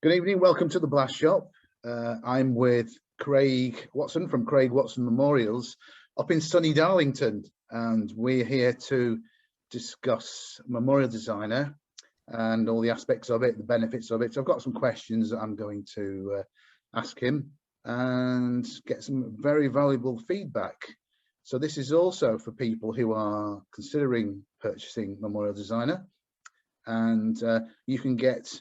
Good evening, welcome to the Blast Shop. I'm with Craig Watson from Craig Watson Memorials up in sunny Darlington, and we're here to discuss Memorial Designer and all the aspects of it, the benefits of it. So I've got some questions that I'm going to ask him and get some very valuable feedback. So this is also for people who are considering purchasing Memorial Designer, and you can get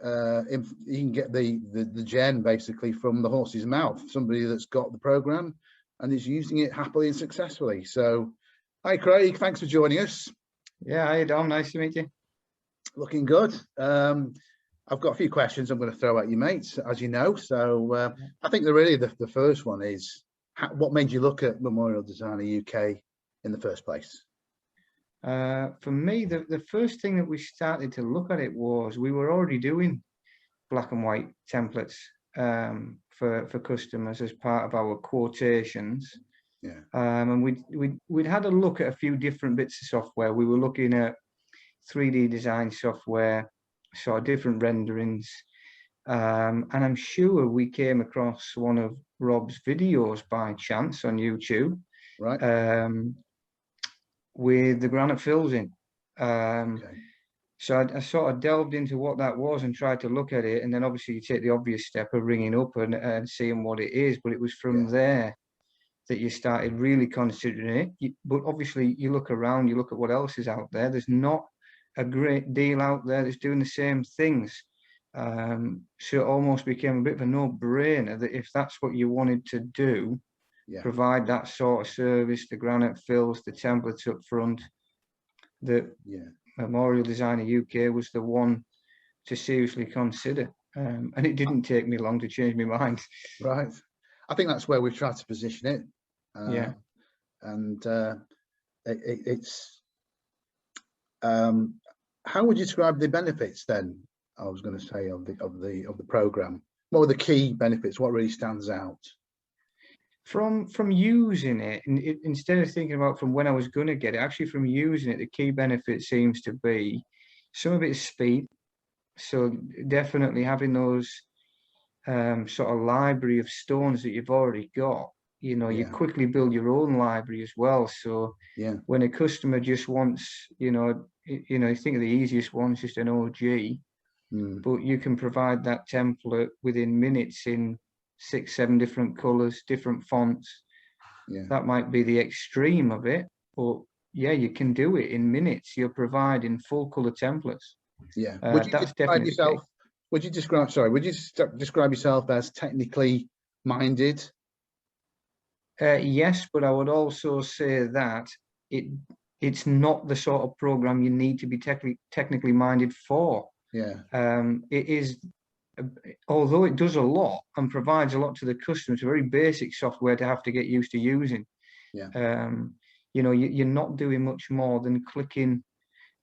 the gen basically from the horse's mouth, somebody that's got the program and is using it happily and successfully. So hi Craig, thanks for joining us. Yeah, hi Dom, nice to meet you. Looking good. I've got a few questions I'm going to throw at you, mates, as you know. So I think the first one is, what made you look at Memorial Designer UK in the first place? For me, the first thing that we started to look at it was we were already doing black and white templates for customers as part of our quotations. Yeah. And we'd had a look at a few different bits of software. We were looking at 3D design software, saw different renderings, and I'm sure we came across one of Rob's videos by chance on YouTube. Right. With the granite fills in. Okay. So I sort of delved into what that was and tried to look at it, and then obviously you take the obvious step of ringing up and seeing what it is, but it was from there that you started really considering it. But obviously you look around, you look at what else is out there. There's not a great deal out there that's doing the same things. So it almost became a bit of a no-brainer that if that's what you wanted to do, provide that sort of service, the granite fills, the templates up front, that Memorial Designer UK was the one to seriously consider. And it didn't take me long to change my mind. Right. I think that's where we've tried to position it. And it's how would you describe the benefits then? I was going to say of the program. What were the key benefits? What really stands out? From using it, instead of thinking about from when I was going to get it, actually from using it, the key benefit seems to be some of it is speed. So definitely having those sort of library of stones that you've already got, you know, you quickly build your own library as well. So when a customer just wants, you think of the easiest one, just an OG, but you can provide that template within minutes in 6-7 different colors, different fonts. That might be the extreme of it, but you can do it in minutes. You're providing full color templates. Would you describe yourself? Would you describe yourself as technically minded? Yes, but I would also say that it's not the sort of program you need to be technically minded for. It is. Although it does a lot and provides a lot to the customers, very basic software to have to get used to using. You're not doing much more than clicking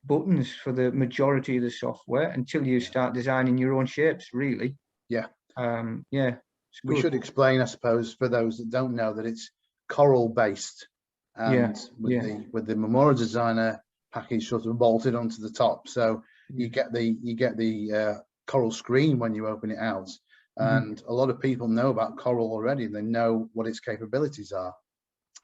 buttons for the majority of the software until you start designing your own shapes, really. We should explain, I suppose, for those that don't know, that it's Corel based, and with the Memorial Designer package sort of bolted onto the top, so you get the Corel screen when you open it out, and a lot of people know about Corel already. They know what its capabilities are.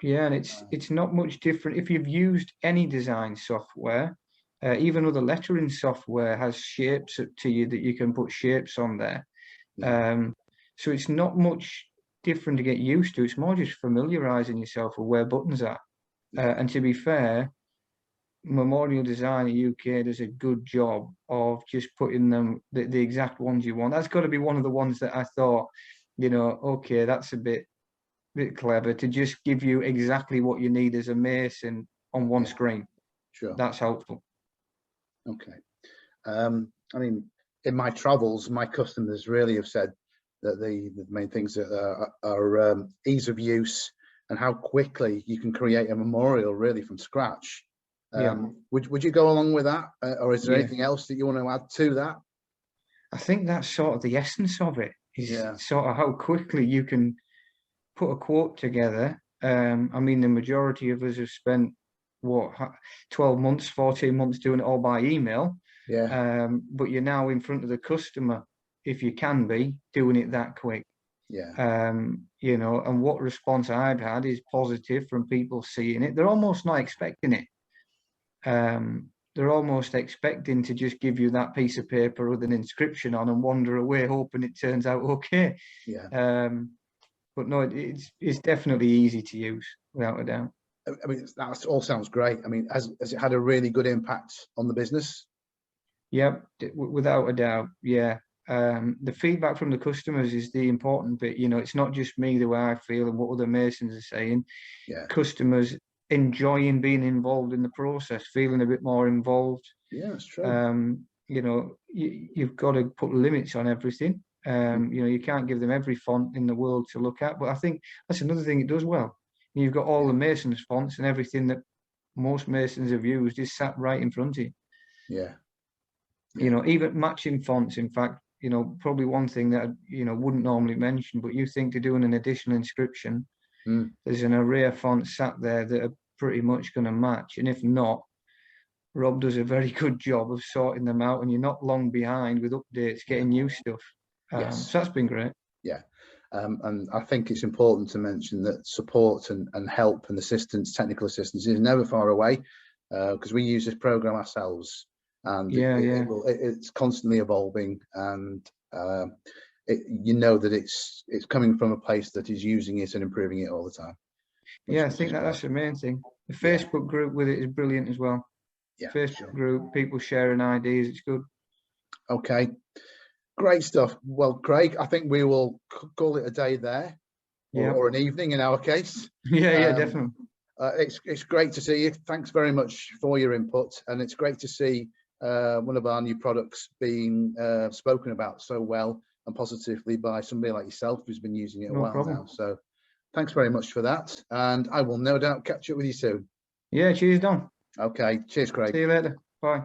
And it's not much different if you've used any design software. Even other lettering software has shapes to you that you can put shapes on there. So it's not much different to get used to. It's more just familiarizing yourself with where buttons are. And to be fair, Memorial Designer UK does a good job of just putting them the exact ones you want. That's got to be one of the ones that I thought, okay, that's a bit clever to just give you exactly what you need as a mason on one screen. That's helpful. Okay. I mean, in my travels, my customers really have said that the main things that are ease of use and how quickly you can create a memorial really from scratch. Would you go along with that, or is there anything else that you want to add to that? I think that's sort of the essence of it, is sort of how quickly you can put a quote together. I mean, the majority of us have spent 12 months, 14 months doing it all by email. But you're now in front of the customer if you can be, doing it that quick. Yeah. You know, and what response I've had is positive from people seeing it. They're almost not expecting it. They're almost expecting to just give you that piece of paper with an inscription on and wander away, hoping it turns out okay. Yeah. But no, it's definitely easy to use, without a doubt. I mean, that all sounds great. I mean, has it had a really good impact on the business? Yep, without a doubt. Yeah. The feedback from the customers is the important bit. You know, it's not just me, the way I feel and what other masons are saying. Yeah. Customers enjoying being involved in the process, feeling a bit more involved. Yeah, that's true. You know, you've got to put limits on everything. You know, you can't give them every font in the world to look at, but I think that's another thing it does well. You've got all the masons fonts, and everything that most masons have used is sat right in front of you. Yeah. You know, even matching fonts. In fact, you know, probably one thing that you know wouldn't normally mention, but you think to doing an additional inscription, there's an array of fonts sat there that are pretty much going to match, and if not, Rob does a very good job of sorting them out, and you're not long behind with updates, getting new stuff. Yes. So that's been great. Yeah. And I think it's important to mention that support and help and assistance, technical assistance, is never far away, because we use this program ourselves, and it's constantly evolving, and you know that it's coming from a place that is using it and improving it all the time. Yeah, I think that's the main thing. The Facebook group with it is brilliant as well. Yeah, Facebook group, people sharing ideas, it's good. Okay, great stuff. Well, Craig, I think we will call it a day there, or an evening in our case. Yeah, definitely. It's great to see you. Thanks very much for your input, and it's great to see one of our new products being spoken about so well and positively by somebody like yourself who's been using it a while now. So thanks very much for that, and I will no doubt catch up with you soon. Yeah, cheers, Don. Okay, cheers, Craig. See you later. Bye.